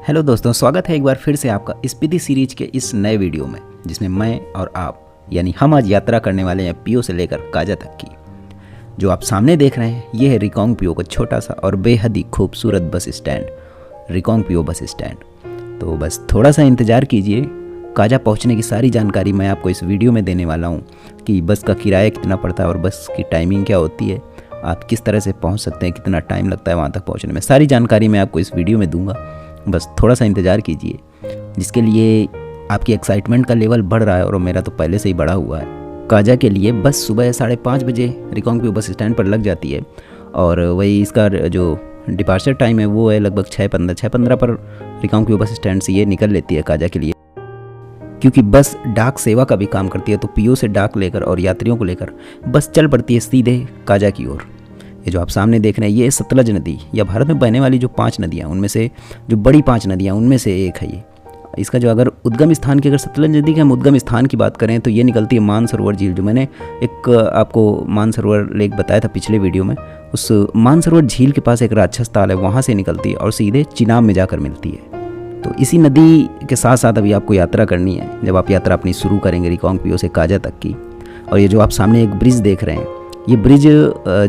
Hello दोस्तों, स्वागत है एक बार फिर से आपका स्पीति सीरीज के इस नए वीडियो में, जिसमें मैं और आप यानी हम आज यात्रा करने वाले हैं पीओ से लेकर काजा तक की। जो आप सामने देख रहे हैं ये है रिकोंग पीओ का छोटा सा और बेहद ही खूबसूरत bus stand, Reckong PO bus stand. तो बस थोड़ा सा इंतज़ार कीजिए, काजा पहुंचने की सारी जानकारी मैं आपको इस वीडियो में देने वाला हूं कि बस का किराया कितना पड़ता है और बस की टाइमिंग क्या होती है, आप किस तरह से पहुंच सकते हैं, कितना टाइम लगता है वहां तक पहुंचने में। सारी जानकारी मैं आपको इस वीडियो में दूंगा, बस थोड़ा सा इंतज़ार कीजिए, जिसके लिए आपकी एक्साइटमेंट का लेवल बढ़ रहा है और मेरा तो पहले से ही बढ़ा हुआ है। काजा के लिए बस सुबह 5:30 बजे रिकोंग पीओ बस स्टैंड पर लग जाती है और वही इसका जो डिपार्चर टाइम है वो है लगभग 6:15 पर रिकोंग पीओ बस स्टैंड से ये निकल लेती है काजा के लिए। क्योंकि बस डाक सेवा का भी काम करती है तो पीओ से डाक लेकर और यात्रियों को लेकर बस चल पड़ती है सीधे काजा की ओर। ये जो आप सामने देख रहे हैं ये सतलज नदी या भारत में बहने वाली जो 5 नदियाँ उनमें से जो बड़ी 5 नदियाँ उनमें से एक है ये। इसका जो अगर उद्गम स्थान की, अगर सतलज नदी के हम उद्गम स्थान की बात करें तो ये निकलती है मानसरोवर झील। जो मैंने एक आपको मानसरोवर लेक बताया था पिछले वीडियो में, उस मानसरोवर झील के पास एक राक्षस ताल है, वहाँ से निकलती है और सीधे चिनाब में जाकर मिलती है। तो इसी नदी के साथ साथ अभी आपको यात्रा करनी है जब आप यात्रा अपनी शुरू करेंगे रिकोंग पीओ से काजा तक की। और ये जो आप सामने एक ब्रिज देख रहे हैं, ये ब्रिज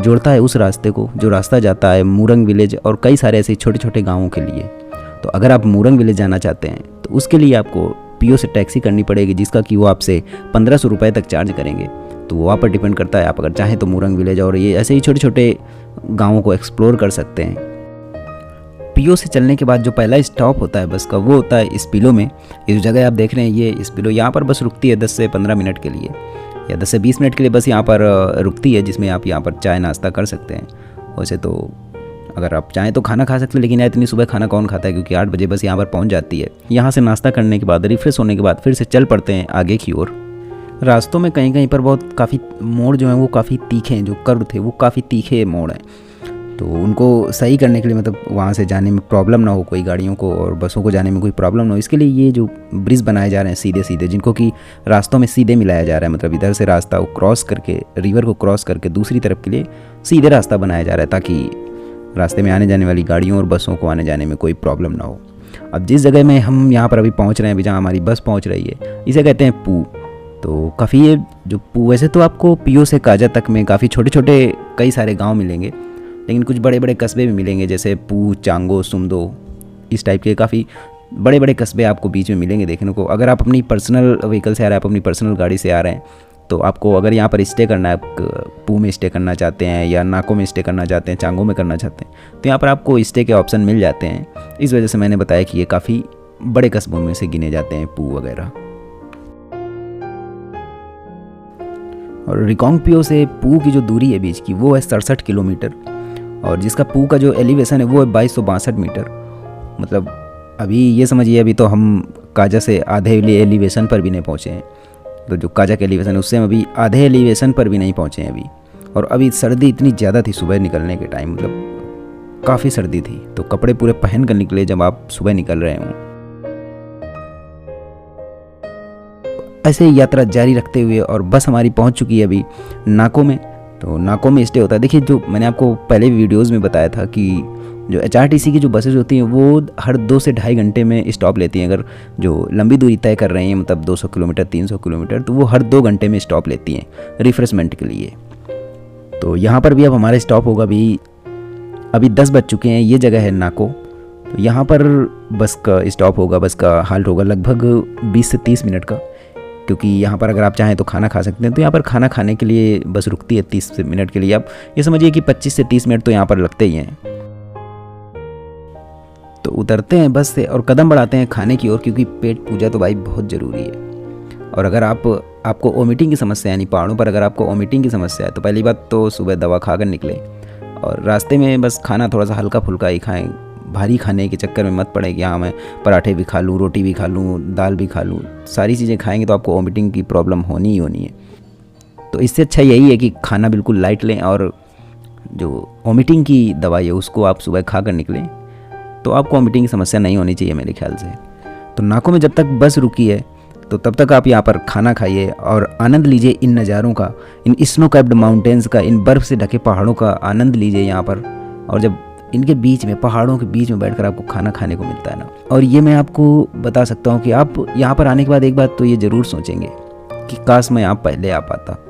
जोड़ता है उस रास्ते को जो रास्ता जाता है मूरंग विलेज और कई सारे ऐसे छोटे छोटे गाँवों के लिए। तो अगर आप मूरंग विलेज जाना चाहते हैं तो उसके लिए आपको पीओ से टैक्सी करनी पड़ेगी, जिसका कि वो आपसे 1500 रुपये तक चार्ज करेंगे। तो वो आप पर डिपेंड करता है, आप अगर चाहें तो मूरंग विलेज और ये ऐसे ही छोटे छोटे गाँवों को एक्सप्लोर कर सकते हैं। पीओ से चलने के बाद जो पहला स्टॉप होता है बस का वो होता है इस्पिलो में। ये जो जगह आप देख रहे हैं ये इस्पिलो, यहाँ पर बस रुकती है 10 से 15 मिनट के लिए या 10 से 20 मिनट के लिए बस यहाँ पर रुकती है, जिसमें आप यहाँ पर चाय नाश्ता कर सकते हैं। वैसे तो अगर आप चाहें तो खाना खा सकते हैं, लेकिन इतनी सुबह खाना कौन खाता है, क्योंकि 8 बजे बस यहाँ पर पहुँच जाती है। यहाँ से नाश्ता करने के बाद रिफ्रेश होने के बाद फिर से चल पड़ते हैं आगे की ओर। रास्तों में कहीं कहीं पर बहुत काफ़ी मोड़ जो हैं वो काफ़ी तीखे हैं, जो कर्व थे वो काफ़ी तीखे मोड़ हैं। तो उनको सही करने के लिए, मतलब वहाँ से जाने में प्रॉब्लम ना हो कोई गाड़ियों को और बसों को जाने में कोई प्रॉब्लम ना हो, इसके लिए ये जो ब्रिज बनाए जा रहे हैं सीधे सीधे, जिनको कि रास्तों में सीधे मिलाया जा रहा है, मतलब इधर से रास्ता वो क्रॉस करके रिवर को क्रॉस करके दूसरी तरफ के लिए सीधे रास्ता बनाया जा रहा है, ताकि रास्ते में आने जाने वाली गाड़ियों और बसों को आने जाने में कोई प्रॉब्लम ना हो। अब जिस जगह में हम यहाँ पर अभी पहुँच रहे हैं, अभी जहाँ हमारी बस पहुँच रही है, इसे कहते हैं पू। तो काफ़ी ये जो पू, वैसे तो आपको पीओ से काजा तक में काफ़ी छोटे छोटे कई सारे गाँव मिलेंगे, लेकिन कुछ बड़े बड़े कस्बे भी मिलेंगे, जैसे पू, चांगो, सुमदो, इस टाइप के काफ़ी बड़े बड़े कस्बे आपको बीच में मिलेंगे देखने को। अगर आप अपनी पर्सनल व्हीकल से आ रहे हैं, आप अपनी पर्सनल गाड़ी से आ रहे हैं, तो आपको अगर यहाँ पर स्टे करना है, पू में स्टे करना चाहते हैं या नाको में स्टे करना चाहते हैं, चांगो में करना चाहते हैं, तो यहाँ पर आपको स्टे के ऑप्शन मिल जाते हैं। इस वजह से मैंने बताया कि ये काफ़ी बड़े कस्बों में से गिने जाते हैं पू वगैरह। और रिकोंग पीओ से पू की जो दूरी है बीच की वो है 67 किलोमीटर और जिसका पू का जो एलिवेशन है वो है 2262 मीटर। मतलब अभी ये समझिए, अभी तो हम काजा से आधे एलिवेशन पर भी नहीं पहुँचे हैं। तो जो काजा का एलिवेशन है उससे हम अभी आधे एलिवेशन पर भी नहीं पहुँचे हैं अभी। और अभी सर्दी इतनी ज़्यादा थी सुबह निकलने के टाइम, मतलब काफ़ी सर्दी थी, तो कपड़े पूरे पहन कर निकले जब आप सुबह निकल रहे हों। ऐसे ही यात्रा जारी रखते हुए और बस हमारी पहुँच चुकी है अभी नाको में। तो नाको में स्टे होता है। देखिए, जो मैंने आपको पहले वीडियोस में बताया था कि जो HRTC की जो बसेस होती हैं वो हर 2 से ढाई घंटे में स्टॉप लेती हैं। अगर जो लंबी दूरी तय कर रही हैं, मतलब 200 किलोमीटर 300 किलोमीटर, तो वो हर 2 घंटे में स्टॉप लेती हैं रिफ्रेशमेंट के लिए। तो यहाँ पर भी अब हमारा स्टॉप होगा। अभी 10 बज चुके हैं। ये जगह है नाको, तो यहाँ पर बस का स्टॉप होगा, बस का हाल्ट होगा लगभग 20 से 30 मिनट का, क्योंकि यहाँ पर अगर आप चाहें तो खाना खा सकते हैं। तो यहाँ पर खाना खाने के लिए बस रुकती है 30 मिनट के लिए। आप ये समझिए कि 25 से 30 मिनट तो यहाँ पर लगते ही हैं। तो उतरते हैं बस से और कदम बढ़ाते हैं खाने की ओर, क्योंकि पेट पूजा तो भाई बहुत ज़रूरी है। और अगर आपको वोमिटिंग की समस्या, यानी पहाड़ों पर अगर आपको वोमिटिंग की समस्या है, तो पहली बात तो सुबह दवा खाकर निकले और रास्ते में बस खाना थोड़ा सा हल्का फुल्का ही खाएँ। भारी खाने के चक्कर में मत पड़े कि हाँ मैं पराठे भी खा लूँ, रोटी भी खा लूँ, दाल भी खा लूँ, सारी चीज़ें खाएंगे तो आपको वोमिटिंग की प्रॉब्लम होनी ही होनी है। तो इससे अच्छा यही है कि खाना बिल्कुल लाइट लें और जो वोमिटिंग की दवाई है उसको आप सुबह खा कर निकलें, तो आपको वोमिटिंग की समस्या नहीं होनी चाहिए मेरे ख्याल से। तो नाको में जब तक बस रुकी है तो तब तक आप यहाँ पर खाना खाइए और आनंद लीजिए इन नज़ारों का, इन स्नो कैप्ड माउंटेन्स का, इन बर्फ़ से ढके पहाड़ों का आनंद लीजिए यहाँ पर। और जब इनके बीच में, पहाड़ों के बीच में बैठकर आपको खाना खाने को मिलता है ना। और ये मैं आपको बता सकता हूँ कि आप यहाँ पर आने के बाद एक बात तो ये ज़रूर सोचेंगे कि काश मैं यहाँ पहले आ पाता।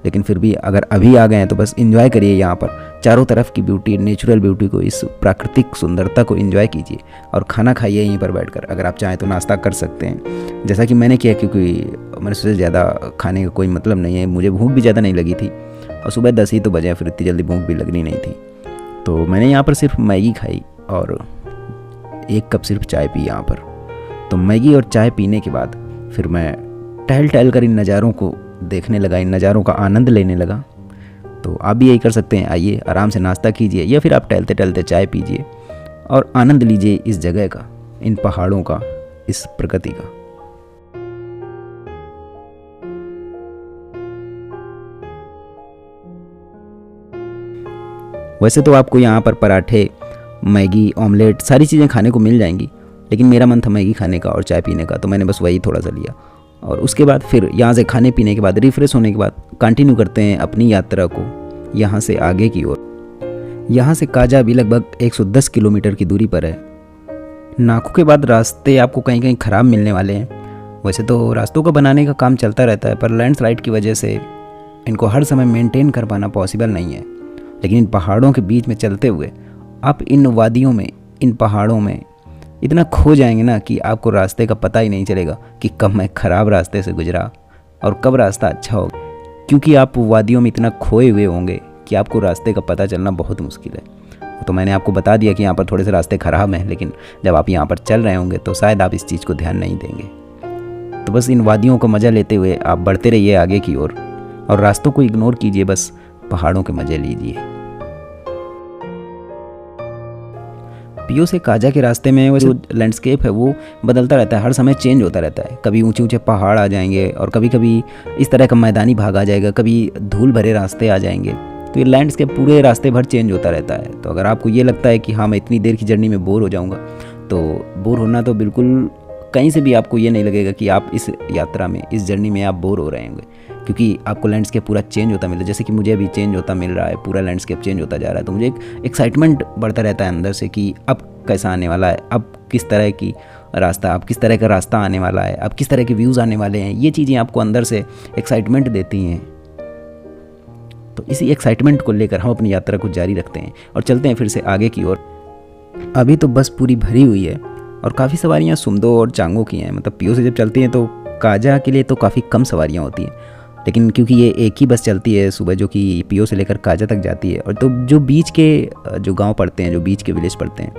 लेकिन फिर भी अगर अभी आ गए हैं तो बस एंजॉय करिए यहाँ पर चारों तरफ की ब्यूटी, नेचुरल ब्यूटी को, इस प्राकृतिक सुंदरता को एंजॉय कीजिए और खाना खाइए यहीं पर बैठकर। अगर आप चाहें तो नाश्ता कर सकते हैं जैसा कि मैंने किया, क्योंकि मेरे से ज़्यादा खाने का कोई मतलब नहीं है, मुझे भूख भी ज़्यादा नहीं लगी थी और सुबह 10 ही तो बजे, फिर इतनी जल्दी भूख भी लगनी नहीं थी। तो मैंने यहाँ पर सिर्फ मैगी खाई और 1 कप सिर्फ चाय पी यहाँ पर। तो मैगी और चाय पीने के बाद फिर मैं टहल कर इन नज़ारों को देखने लगा, इन नज़ारों का आनंद लेने लगा। तो आप भी यही कर सकते हैं, आइए आराम से नाश्ता कीजिए या फिर आप टहलते टहलते चाय पीजिए और आनंद लीजिए इस जगह का, इन पहाड़ों का, इस प्रकृति का। वैसे तो आपको यहाँ पर पराठे, मैगी, ऑमलेट सारी चीज़ें खाने को मिल जाएंगी, लेकिन मेरा मन था मैगी खाने का और चाय पीने का, तो मैंने बस वही थोड़ा सा लिया। और उसके बाद फिर यहाँ से खाने पीने के बाद, रिफ़्रेश होने के बाद कंटिन्यू करते हैं अपनी यात्रा को यहाँ से आगे की ओर। यहाँ से काजा भी लगभग 110 किलोमीटर की दूरी पर है। नाखू के बाद रास्ते आपको कहीं कहीं ख़राब मिलने वाले हैं। वैसे तो रास्तों का बनाने का काम चलता रहता है, पर लैंडस्लाइड की वजह से इनको हर समय मेंटेन कर पाना पॉसिबल नहीं है। लेकिन इन पहाड़ों के बीच में चलते हुए आप इन वादियों में, इन पहाड़ों में इतना खो जाएंगे ना कि आपको रास्ते का पता ही नहीं चलेगा कि कब मैं ख़राब रास्ते से गुजरा और कब रास्ता अच्छा होगा, क्योंकि आप वादियों में इतना खोए हुए होंगे कि आपको रास्ते का पता चलना बहुत मुश्किल है। तो मैंने आपको बता दिया कि यहाँ पर थोड़े से रास्ते ख़राब हैं, लेकिन जब आप यहाँ पर चल रहे होंगे तो शायद आप इस चीज़ को ध्यान नहीं देंगे। तो बस इन वादियों को मज़ा लेते हुए आप बढ़ते रहिए आगे की ओर और रास्तों को इग्नोर कीजिए, बस पहाड़ों के मज़े लीजिए। पीओ से काजा के रास्ते में जो लैंडस्केप है वो बदलता रहता है, हर समय चेंज होता रहता है। कभी ऊंचे ऊंचे पहाड़ आ जाएंगे और कभी कभी इस तरह का मैदानी भाग आ जाएगा, कभी धूल भरे रास्ते आ जाएंगे। तो ये लैंडस्केप पूरे रास्ते भर चेंज होता रहता है। तो अगर आपको ये लगता है कि हाँ मैं इतनी देर की जर्नी में बोर हो जाऊँगा, तो बोर होना तो बिल्कुल कहीं से भी आपको ये नहीं लगेगा कि आप इस यात्रा में, इस जर्नी में आप बोर हो रहे होंगे, क्योंकि आपको लैंडस्केप पूरा चेंज होता मिल, जैसे कि मुझे अभी चेंज होता मिल रहा है, पूरा लैंडस्केप चेंज होता जा रहा है। तो मुझे एक एक्साइटमेंट बढ़ता रहता है अंदर से कि अब कैसा आने वाला है, अब किस तरह की रास्ता, अब किस तरह का रास्ता आने वाला है, अब किस तरह के व्यूज़ आने वाले हैं। ये चीज़ें आपको अंदर से एक्साइटमेंट देती हैं। तो इसी एक्साइटमेंट को लेकर हम अपनी यात्रा को जारी रखते हैं और चलते हैं फिर से आगे की ओर। अभी तो बस पूरी भरी हुई है और काफ़ी सवारियाँ सुमदो और चांगो की हैं। मतलब पीओ से जब चलती हैं तो काजा के लिए तो काफ़ी कम सवारियाँ होती हैं, लेकिन क्योंकि ये एक ही बस चलती है सुबह जो कि पीओ से लेकर काजा तक जाती है। और तो जो बीच के जो गांव पड़ते हैं, जो बीच के विलेज पड़ते हैं,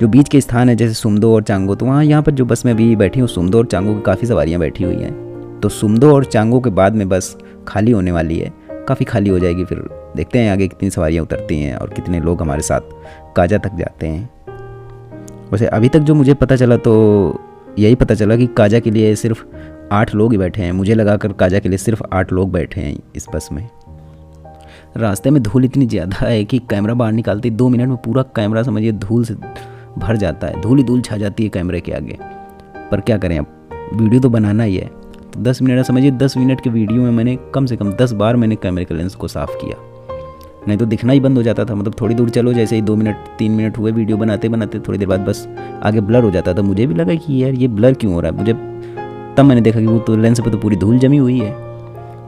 जो बीच के स्थान है जैसे सुमदो और चांगो, तो वहाँ यहाँ पर जो बस में अभी बैठी हूँ सुमदो और चांगो की काफ़ी सवारियाँ बैठी हुई हैं। तो सुमदो और चांगो के बाद में बस खाली होने वाली है, काफ़ी खाली हो जाएगी। फिर देखते हैं आगे कितनी सवारियाँ उतरती हैं और कितने लोग हमारे साथ काजा तक जाते हैं। वैसे अभी तक जो मुझे पता चला तो यही पता चला कि काजा के लिए सिर्फ 8 लोग ही बैठे हैं। मुझे लगाकर काजा के लिए सिर्फ 8 लोग बैठे हैं इस बस में। रास्ते में धूल इतनी ज़्यादा है कि कैमरा बाहर निकालते 2 मिनट में पूरा कैमरा समझिए धूल से भर जाता है, धूल ही धूल छा जाती है कैमरे के आगे। पर क्या करें, अब वीडियो तो बनाना ही है। तो 10 मिनट समझिए, 10 मिनट के वीडियो में मैंने कम से कम 10 बार मैंने कैमरे के लेंस को साफ़ किया, नहीं तो दिखना ही बंद हो जाता था। मतलब थोड़ी दूर चलो, जैसे ही 2 मिनट 3 मिनट हुए वीडियो बनाते बनाते, थोड़ी देर बाद बस आगे ब्लर हो जाता था। मुझे भी लगा कि यार ये ब्लर क्यों हो रहा है, मुझे तब मैंने देखा कि वो तो लेंस पे तो पूरी धूल जमी हुई है।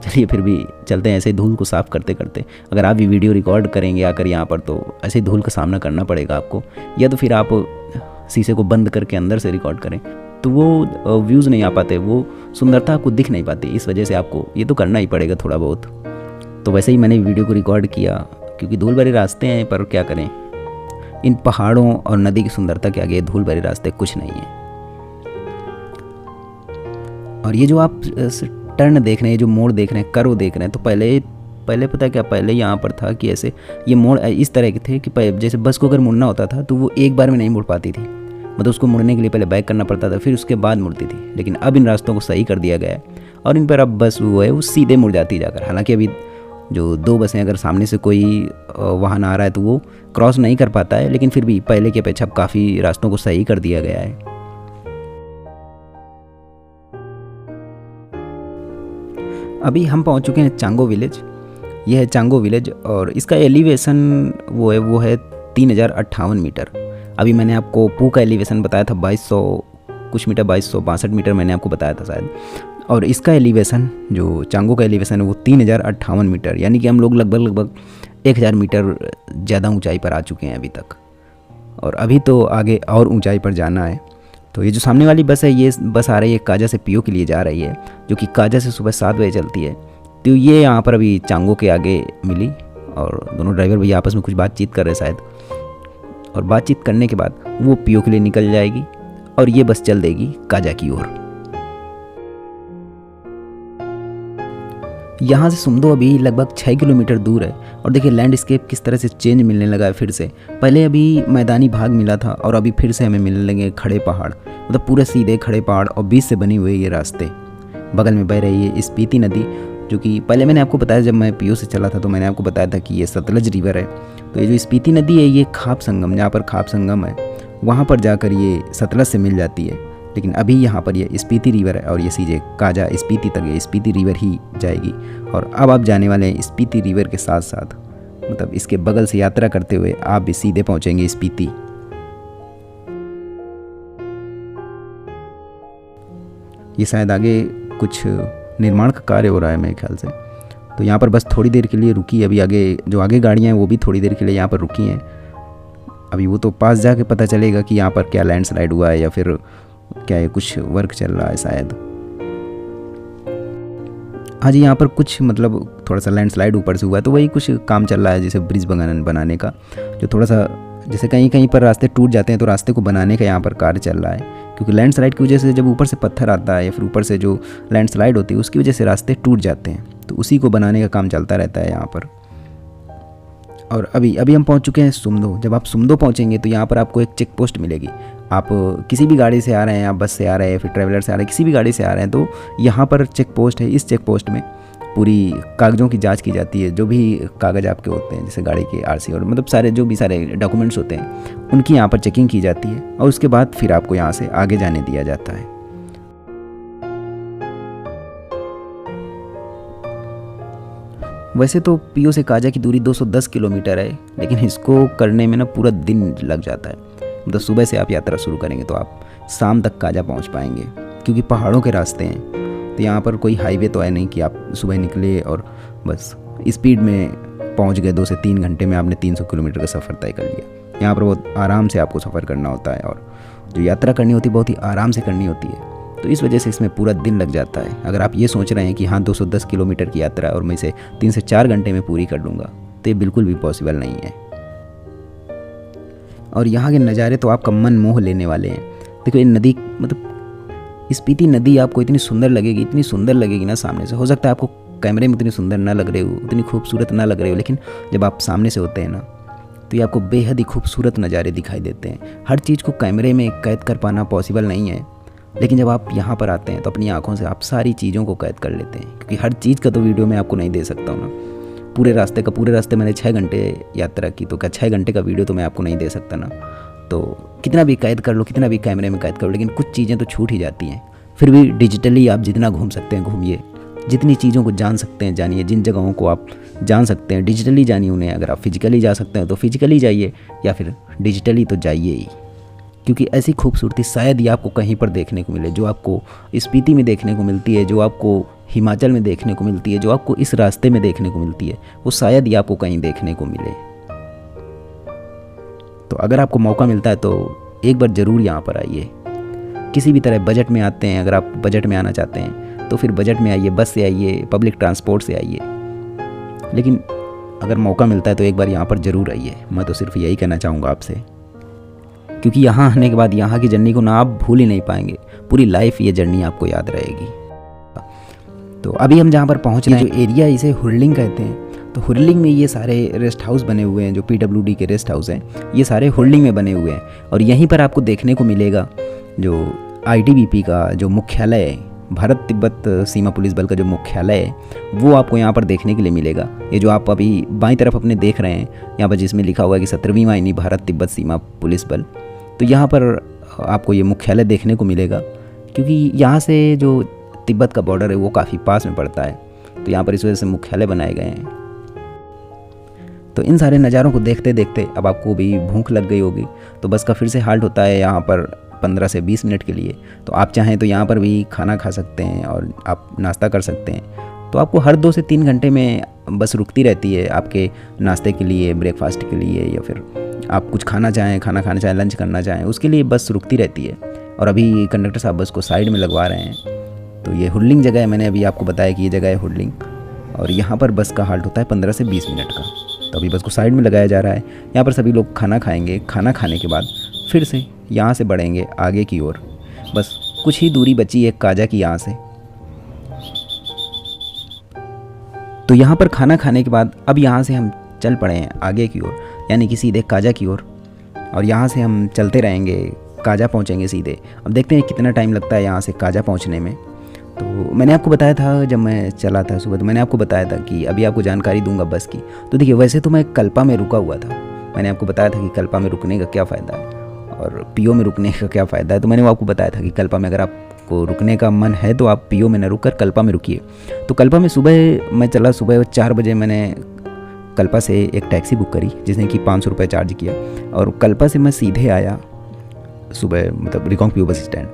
चलिए फिर भी चलते हैं ऐसे ही धूल को साफ़ करते करते। अगर आप भी वीडियो रिकॉर्ड करेंगे आकर यहाँ पर तो ऐसे ही धूल का सामना करना पड़ेगा आपको, या तो फिर आप शीशे को बंद करके अंदर से रिकॉर्ड करें, तो वो व्यूज़ नहीं आ पाते, वो सुंदरता आपको दिख नहीं पाती। इस वजह से आपको ये तो करना ही पड़ेगा थोड़ा बहुत। तो वैसे ही मैंने वीडियो को रिकॉर्ड किया, क्योंकि धूल भरे रास्ते हैं, पर क्या करें, इन पहाड़ों और नदी की सुंदरता के आगे धूल भरे रास्ते कुछ नहीं है। और ये जो आप टर्न देख रहे हैं, जो मोड़ देख रहे हैं, कर्व देख रहे हैं, तो पहले पता है क्या, पहले यहाँ पर था कि ऐसे ये मोड़ इस तरह के थे कि जैसे बस को अगर मुड़ना होता था तो वो एक बार में नहीं मुड़ पाती थी, मतलब उसको मुड़ने के लिए पहले बैक करना पड़ता था, फिर उसके बाद मुड़ती थी। लेकिन अब इन रास्तों को सही कर दिया गया है और इन पर अब बस वो है वो सीधे मुड़ जाती जाकर। हालांकि अभी जो 2 बसें अगर सामने से कोई वाहन आ रहा है तो वो क्रॉस नहीं कर पाता है, लेकिन फिर भी पहले की अपेक्षा काफ़ी रास्तों को सही कर दिया गया है। अभी हम पहुंच चुके हैं चांगो विलेज। यह है चांगो विलेज और इसका एलिवेशन वो है 3058 मीटर। अभी मैंने आपको पू का एलिवेशन बताया था 2200 कुछ मीटर, 2262 मीटर मैंने आपको बताया था शायद। और इसका एलिवेशन जो चांगो का एलिवेशन है वो 3058 मीटर, यानी कि हम लोग लगभग 1000 मीटर ज़्यादा ऊंचाई पर आ चुके हैं अभी तक। और अभी तो आगे और ऊंचाई पर जाना है। तो ये जो सामने वाली बस है, ये बस आ रही है काजा से पीओ के लिए जा रही है, जो कि काजा से सुबह 7 बजे चलती है। तो ये यहाँ पर अभी चांगो के आगे मिली और दोनों ड्राइवर भैया आपस में कुछ बातचीत कर रहे शायद, और बातचीत करने के बाद वो पीओ के लिए निकल जाएगी और ये बस चल देगी काजा की ओर। यहाँ से सुमदो अभी लगभग 6 किलोमीटर दूर है। और देखिए लैंडस्केप किस तरह से चेंज मिलने लगा है फिर से। पहले अभी मैदानी भाग मिला था और अभी फिर से हमें मिलने लगे खड़े पहाड़, मतलब पूरे सीधे खड़े पहाड़ और बीच से बनी हुई ये रास्ते। बगल में बह रही है स्पीति नदी, जो कि पहले मैंने आपको बताया, जब मैं पीओ से चला था तो मैंने आपको बताया था कि ये सतलज रिवर है। तो ये जो स्पीति नदी है ये खाप संगम, जहाँ पर खाप संगम है वहाँ पर जाकर ये सतलज से मिल जाती है। लेकिन अभी यहाँ पर ये स्पीति रिवर है और ये सीधे काजा स्पीति तक ये स्पीति रिवर ही जाएगी। और अब आप जाने वाले हैं स्पीति रिवर के साथ साथ, मतलब इसके बगल से यात्रा करते हुए आप भी सीधे पहुँचेंगे स्पीति। ये शायद आगे कुछ निर्माण का कार्य हो रहा है मेरे ख्याल से, तो यहाँ पर बस थोड़ी देर के लिए रुकी है। अभी आगे जो आगे गाड़ियाँ हैं वो भी थोड़ी देर के लिए यहाँ पर रुकी हैं। अभी वो तो पास जाके पता चलेगा कि यहाँ पर क्या लैंडस्लाइड हुआ है या फिर क्या है, कुछ वर्क चल रहा है शायद। हाँ जी, यहाँ पर कुछ मतलब थोड़ा सा लैंडस्लाइड ऊपर से हुआ है, तो वही कुछ काम चल रहा है जैसे ब्रिज बनाने का, जो थोड़ा सा जैसे कहीं कहीं पर रास्ते टूट जाते हैं तो रास्ते को बनाने का यहाँ पर कार्य चल रहा है। क्योंकि लैंडस्लाइड की वजह से जब ऊपर से पत्थर आता है या फिर ऊपर से जो लैंडस्लाइड होती है उसकी वजह से रास्ते टूट जाते हैं, तो उसी को बनाने का काम चलता रहता है यहाँ पर। और अभी हम पहुँच चुके हैं सुमदो। जब आप सुमदो पहुँचेंगे तो यहाँ पर आपको एक चेक पोस्ट मिलेगी। आप किसी भी गाड़ी से आ रहे हैं, आप बस से आ रहे हैं, फिर ट्रैवलर से आ रहे हैं, किसी भी गाड़ी से आ रहे हैं, तो यहाँ पर चेक पोस्ट है। इस चेक पोस्ट में पूरी कागज़ों की जांच की जाती है। जो भी कागज़ आपके होते हैं जैसे गाड़ी के आरसी और मतलब सारे जो भी सारे डॉक्यूमेंट्स होते हैं उनकी यहाँ पर चेकिंग की जाती है और उसके बाद फिर आपको यहाँ से आगे जाने दिया जाता है। वैसे तो पीओ से काजा की दूरी 210 किलोमीटर है, लेकिन इसको करने में ना पूरा दिन लग जाता है। मतलब सुबह से आप यात्रा शुरू करेंगे तो आप शाम तक काजा पहुंच पाएंगे, क्योंकि पहाड़ों के रास्ते हैं। तो यहाँ पर कोई हाईवे तो है नहीं कि आप सुबह निकले और बस स्पीड में पहुँच गए। 2 से 3 घंटे में आपने 300 किलोमीटर का सफ़र तय कर लिया। यहाँ पर बहुत आराम से आपको सफ़र करना होता है और जो यात्रा करनी होती है बहुत ही आराम से करनी होती है। तो इस वजह से इसमें पूरा दिन लग जाता है। अगर आप ये सोच रहे हैं कि हाँ 210 किलोमीटर की यात्रा और मैं इसे 3 से 4 घंटे में पूरी कर लूँगा, तो ये बिल्कुल भी पॉसिबल नहीं है। और यहाँ के नज़ारे तो आपका मन मोह लेने वाले हैं। देखो ये नदी, मतलब स्पीति नदी आपको इतनी सुंदर लगेगी ना सामने से। हो सकता है आपको कैमरे में उतनी सुंदर ना लग रही हो, उतनी खूबसूरत ना लग रही हो, लेकिन जब आप सामने से होते हैं ना तो ये आपको बेहद ही खूबसूरत नज़ारे दिखाई देते हैं। हर चीज़ को कैमरे में कैद कर पाना पॉसिबल नहीं है, लेकिन जब आप यहाँ पर आते हैं तो अपनी आँखों से आप सारी चीज़ों को कैद कर लेते हैं। क्योंकि हर चीज़ का तो वीडियो मैं आपको नहीं दे सकता हूँ ना। पूरे रास्ते मैंने 6 घंटे यात्रा की, तो क्या 6 घंटे का वीडियो तो मैं आपको नहीं दे सकता ना। तो कितना भी कैद कर लो, कितना भी कैमरे में कैद कर लो, लेकिन कुछ चीज़ें तो छूट ही जाती हैं। फिर भी डिजिटली आप जितना घूम सकते हैं घूमिए, जितनी चीज़ों को जान सकते हैं जानिए, जिन जगहों को आप जान सकते हैं डिजिटली जानिए उन्हें। अगर आप फिजिकली जा सकते हैं तो फिजिकली जाइए, या फिर डिजिटली तो जाइए ही। क्योंकि ऐसी खूबसूरती शायद ही आपको कहीं पर देखने को मिले, जो आपको स्पीति में देखने को मिलती है, जो आपको हिमाचल में देखने को मिलती है, जो आपको इस रास्ते में देखने को मिलती है, वो शायद ही आपको कहीं देखने को मिले। तो अगर आपको मौका मिलता है तो एक बार ज़रूर यहाँ पर आइए। किसी भी तरह बजट में आते हैं, अगर आप बजट में आना चाहते हैं तो फिर बजट में आइए, बस से आइए, पब्लिक ट्रांसपोर्ट से आइए। लेकिन अगर मौका मिलता है तो एक बार यहाँ पर ज़रूर आइए। मैं तो सिर्फ यही कहना चाहूँगा आपसे, क्योंकि यहाँ आने के बाद यहाँ की जर्नी को ना आप भूल ही नहीं पाएंगे। पूरी लाइफ ये जर्नी आपको याद रहेगी। तो अभी हम जहाँ पर पहुँच रहे हैं, जो एरिया इसे हुर्लिंग कहते हैं, तो हुर्लिंग में ये सारे रेस्ट हाउस बने हुए हैं। जो PWD के रेस्ट हाउस हैं ये सारे हुर्लिंग में बने हुए हैं। और यहीं पर आपको देखने को मिलेगा जो ITBP का जो मुख्यालय है, भारत तिब्बत सीमा पुलिस बल का जो मुख्यालय है, वो आपको यहाँ पर देखने के लिए मिलेगा। ये जो आप अभी बाईं तरफ अपने देख रहे हैं, यहाँ पर जिसमें लिखा हुआ है कि 17वीं वाहिनी भारत तिब्बत सीमा पुलिस बल, तो यहाँ पर आपको ये मुख्यालय देखने को मिलेगा। क्योंकि यहाँ से जो तिब्बत का बॉर्डर है वो काफ़ी पास में पड़ता है, तो यहाँ पर इस वजह से मुख्यालय बनाए गए हैं। तो इन सारे नज़ारों को देखते देखते अब आपको भी भूख लग गई होगी, तो बस का फिर से हाल्ट होता है यहाँ पर 15 से 20 मिनट के लिए। तो आप चाहें तो यहाँ पर भी खाना खा सकते हैं और आप नाश्ता कर सकते हैं। तो आपको हर 2 से 3 घंटे में बस रुकती रहती है आपके नाश्ते के लिए, ब्रेकफास्ट के लिए, या फिर आप कुछ खाना खाना चाहें, लंच करना चाहें, उसके लिए बस रुकती रहती है। और अभी कंडक्टर साहब बस को साइड में लगवा रहे हैं। तो ये हुडलिंग जगह है, मैंने अभी आपको बताया कि ये जगह है हुडलिंग, और यहाँ पर बस का हाल्ट होता है 15 से 20 मिनट का। तो अभी बस को साइड में लगाया जा रहा है। यहाँ पर सभी लोग खाना खाएंगे। खाना खाने के बाद फिर से यहाँ से बढ़ेंगे आगे की ओर। बस कुछ ही दूरी बची है काजा की यहाँ से। तो यहाँ पर खाना खाने के बाद अब यहाँ से हम चल पड़े हैं आगे की ओर, यानी कि सीधे काजा की ओर। और यहाँ से हम चलते रहेंगे, काजा पहुँचेंगे सीधे। अब देखते हैं कितना टाइम लगता है यहाँ से काजा पहुँचने में। तो मैंने आपको बताया था जब मैं चला था सुबह, तो मैंने आपको बताया था कि अभी आपको जानकारी दूंगा बस की। तो देखिए, वैसे तो मैं कल्पा में रुका हुआ था। मैंने आपको बताया था कि कल्पा में रुकने का क्या फ़ायदा है और पीओ में रुकने का क्या फ़ायदा है। तो मैंने आपको बताया था कि कल्पा में अगर आपको रुकने का मन है तो आप पीओ में न रुक कर कल्पा में रुकिए। तो कल्पा में सुबह मैं चला, सुबह 4 बजे मैंने कल्पा से एक टैक्सी बुक करी जिसने कि 500 रुपये चार्ज किया। और कल्पा से मैं सीधे आया सुबह, मतलब रिकॉन्ग पीओ बस स्टैंड।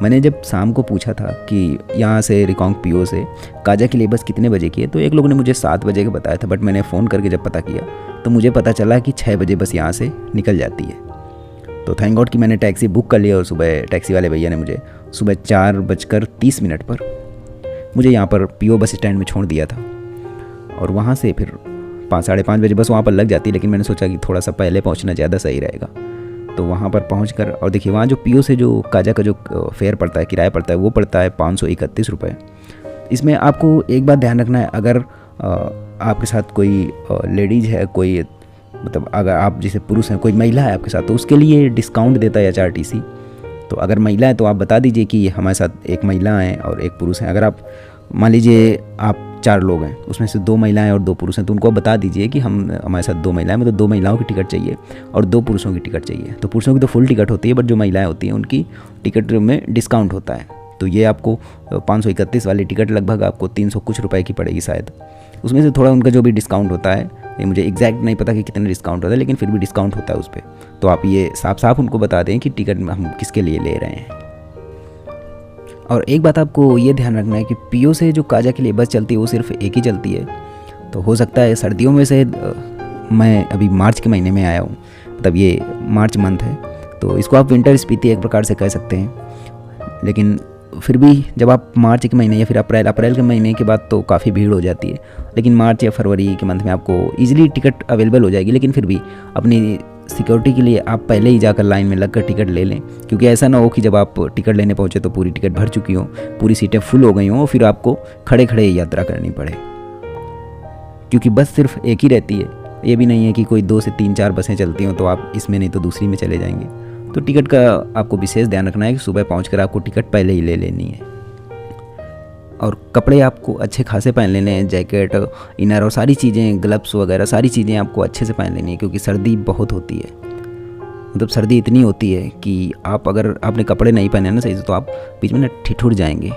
मैंने जब शाम को पूछा था कि यहाँ से रिकॉन्ग पीओ से काजा के लिए बस कितने बजे की है, तो एक लोग ने मुझे 7 बजे का बताया था। बट मैंने फ़ोन करके जब पता किया तो मुझे पता चला कि 6 बजे बस यहाँ से निकल जाती है। तो थैंक गॉड कि मैंने टैक्सी बुक कर लिया और सुबह टैक्सी वाले भैया ने मुझे सुबह 4:30 पर मुझे यहाँ पर पीओ बस स्टैंड में छोड़ दिया था। और वहाँ से फिर 5 साढ़े 5 बजे बस वहाँ पर लग जाती है, लेकिन मैंने सोचा कि थोड़ा सा पहले पहुँचना ज़्यादा सही रहेगा। तो वहाँ पर पहुँचकर, और देखिए वहाँ जो पीओ से जो काजा का जो फेयर पड़ता है, किराया पड़ता है, वो पड़ता है 531 रुपये। इसमें आपको एक बात ध्यान रखना है, अगर आपके साथ कोई लेडीज़ है, कोई मतलब अगर आप जैसे पुरुष हैं, कोई महिला है आपके साथ, तो उसके लिए डिस्काउंट देता है HRTC। तो अगर महिला है तो आप बता दीजिए कि हमारे साथ एक महिला है और एक पुरुष है। अगर आप मान लीजिए आप 4 लोग हैं, उसमें से 2 महिलाएं और 2 पुरुष हैं, तो उनको आप बता दीजिए कि हमारे साथ 2 महिलाएं, मतलब 2 महिलाओं की टिकट चाहिए और 2 पुरुषों की टिकट चाहिए। तो पुरुषों की तो फुल टिकट होती है, बट जो महिलाएं होती हैं उनकी टिकट में डिस्काउंट होता है। तो ये आपको 531 वाली टिकट लगभग आपको 300 कुछ रुपए की पड़ेगी शायद। उसमें से थोड़ा उनका जो भी डिस्काउंट होता है, ये मुझे एग्जैक्ट नहीं पता कि कितना डिस्काउंट होता है, लेकिन फिर भी डिस्काउंट होता है उस पर। तो आप ये साफ साफ उनको बता दें कि टिकट हम किसके लिए ले रहे हैं। और एक बात आपको ये ध्यान रखना है कि पीओ से जो काजा के लिए बस चलती है वो सिर्फ एक ही चलती है। तो हो सकता है सर्दियों में से, मैं अभी मार्च के महीने में आया हूँ, मतलब ये मार्च मंथ है, तो इसको आप विंटर स्पीति एक प्रकार से कह सकते हैं। लेकिन फिर भी जब आप मार्च के महीने या फिर अप्रैल के महीने के बाद तो काफ़ी भीड़ हो जाती है, लेकिन मार्च या फरवरी के मंथ में आपको ईजिली टिकट अवेलेबल हो जाएगी। लेकिन फिर भी अपनी सिक्योरिटी के लिए आप पहले ही जाकर लाइन में लगकर टिकट ले लें, क्योंकि ऐसा ना हो कि जब आप टिकट लेने पहुंचे तो पूरी टिकट भर चुकी हो, पूरी सीटें फुल हो गई हों, फिर आपको खड़े खड़े यात्रा करनी पड़े। क्योंकि बस सिर्फ एक ही रहती है, ये भी नहीं है कि कोई 2 से 3-4 बसें चलती हों तो आप इसमें नहीं तो दूसरी में चले जाएंगे। तो टिकट का आपको विशेष ध्यान रखना है कि सुबह पहुँच आपको टिकट पहले ही ले लेनी है। और कपड़े आपको अच्छे खासे पहन लेने हैं, जैकेट, इनर और सारी चीज़ें, ग्लव्स वगैरह सारी चीज़ें आपको अच्छे से पहन लेनी है, क्योंकि सर्दी बहुत होती है। मतलब सर्दी इतनी होती है कि अगर आपने कपड़े नहीं पहने ना सही से, तो आप बीच में ना ठिठुर जाएंगे,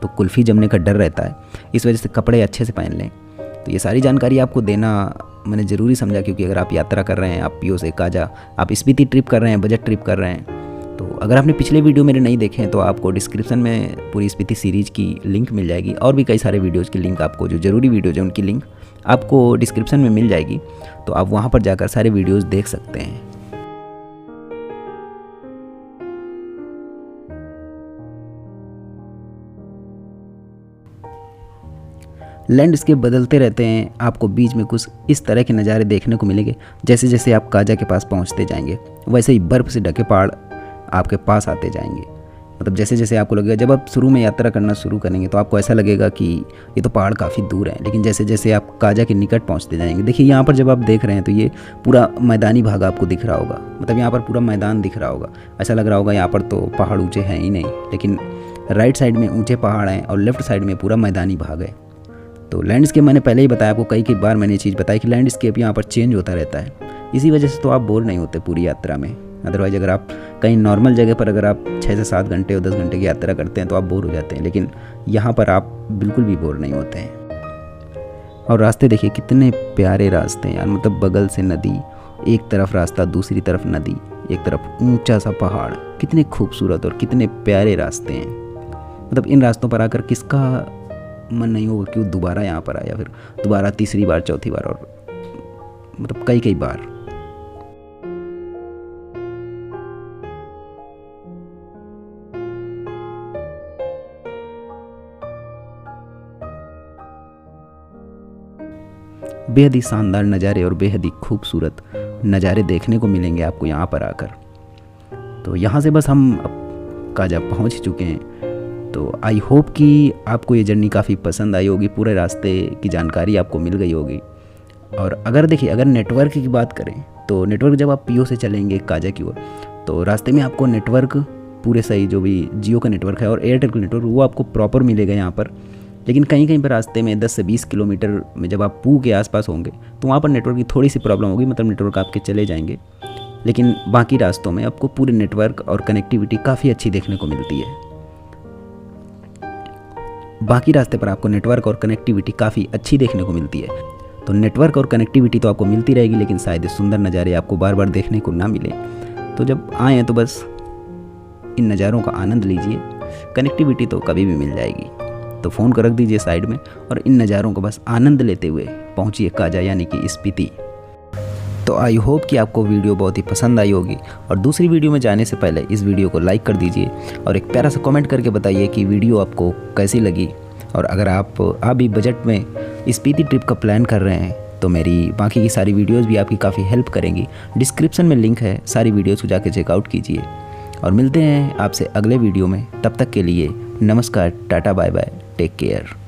तो कुल्फ़ी जमने का डर रहता है। इस वजह से कपड़े अच्छे से पहन लें। तो ये सारी जानकारी आपको देना मैंने ज़रूरी समझा, क्योंकि अगर आप यात्रा कर रहे हैं, आप पीओ से काजा, आप स्पीति ट्रिप कर रहे हैं, बजट ट्रिप कर रहे हैं, तो अगर आपने पिछले वीडियो मेरे नहीं देखे हैं तो आपको डिस्क्रिप्शन में पूरी स्पीति सीरीज़ की लिंक मिल जाएगी, और भी कई सारे वीडियोज़ की लिंक आपको, जो ज़रूरी वीडियोज़ हैं उनकी लिंक आपको डिस्क्रिप्शन में मिल जाएगी। तो आप वहाँ पर जाकर सारे वीडियोज़ देख सकते हैं। लैंडस्केप बदलते रहते हैं, आपको बीच में कुछ इस तरह के नज़ारे देखने को मिलेंगे। जैसे जैसे आप काजा के पास पहुंचते जाएंगे, वैसे ही बर्फ़ से ढके पहाड़ आपके पास आते जाएंगे। मतलब जैसे जैसे आपको लगेगा, जब आप शुरू में यात्रा करना शुरू करेंगे तो आपको ऐसा लगेगा कि ये तो पहाड़ काफ़ी दूर हैं, लेकिन जैसे जैसे आप काजा के निकट पहुंचते जाएंगे, देखिए यहाँ पर जब आप देख रहे हैं तो ये पूरा मैदानी भाग आपको दिख रहा होगा। मतलब यहाँ पर पूरा मैदान दिख रहा होगा, ऐसा लग रहा होगा यहाँ पर तो पहाड़ ऊँचे हैं ही नहीं, लेकिन राइट साइड में ऊँचे पहाड़ हैं और लेफ्ट साइड में पूरा मैदानी भाग है। तो लैंडस्केप मैंने पहले ही बताया आपको, कई बार मैंने ये चीज़ बताई कि लैंडस्केप यहाँ पर चेंज होता रहता है। इसी वजह से तो आप बोर नहीं होते पूरी यात्रा में। अदरवाइज़ अगर आप कहीं नॉर्मल जगह पर अगर आप 6 से 7 घंटे और 10 घंटे की यात्रा करते हैं तो आप बोर हो जाते हैं, लेकिन यहाँ पर आप बिल्कुल भी बोर नहीं होते हैं। और रास्ते देखिए कितने प्यारे रास्ते हैं यार, मतलब बगल से नदी, एक तरफ रास्ता दूसरी तरफ नदी, एक तरफ ऊंचा सा पहाड़, कितने खूबसूरत और कितने प्यारे रास्ते हैं। मतलब इन रास्तों पर आकर किसका मन नहीं होगा कि वो दोबारा यहाँ पर आया, फिर दोबारा तीसरी बार चौथी बार और मतलब कई कई बार। बेहद ही शानदार नज़ारे और बेहद ही खूबसूरत नज़ारे देखने को मिलेंगे आपको यहाँ पर आकर। तो यहाँ से बस हम अब काजा पहुँच चुके हैं। तो आई होप कि आपको ये जर्नी काफ़ी पसंद आई होगी, पूरे रास्ते की जानकारी आपको मिल गई होगी। और अगर देखिए, अगर नेटवर्क की बात करें तो नेटवर्क जब आप पीओ से चलेंगे काजा की ओर, तो रास्ते में आपको नेटवर्क पूरे सही, जो भी जियो का नेटवर्क है और एयरटेल का नेटवर्क, वो आपको प्रॉपर मिलेगा यहाँ पर। लेकिन कहीं कहीं पर रास्ते में 10 से 20 किलोमीटर में जब आप पू के आसपास होंगे तो वहाँ पर नेटवर्क की थोड़ी सी प्रॉब्लम होगी, मतलब नेटवर्क आपके चले जाएंगे। लेकिन बाकी रास्तों में आपको पूरे नेटवर्क और कनेक्टिविटी काफ़ी अच्छी देखने को मिलती है। बाकी रास्ते पर आपको नेटवर्क और कनेक्टिविटी काफ़ी अच्छी देखने को मिलती है। तो नेटवर्क और कनेक्टिविटी तो आपको मिलती रहेगी, लेकिन शायद सुंदर नज़ारे आपको बार बार देखने को ना मिले। तो जब आएँ तो बस इन नज़ारों का आनंद लीजिए, कनेक्टिविटी तो कभी भी मिल जाएगी। तो फ़ोन को रख दीजिए साइड में और इन नज़ारों को बस आनंद लेते हुए पहुंचिए काजा यानी कि स्पीति। तो आई होप कि आपको वीडियो बहुत ही पसंद आई होगी, और दूसरी वीडियो में जाने से पहले इस वीडियो को लाइक कर दीजिए और एक प्यारा सा कमेंट करके बताइए कि वीडियो आपको कैसी लगी। और अगर आप भी बजट में स्पीति ट्रिप का प्लान कर रहे हैं तो मेरी बाकी की सारी वीडियोज़ भी आपकी काफ़ी हेल्प करेंगी। डिस्क्रिप्शन में लिंक है, सारी वीडियोज़ को जाके चेकआउट कीजिए। और मिलते हैं आपसे अगले वीडियो में, तब तक के लिए नमस्कार, tata, bye bye, take care.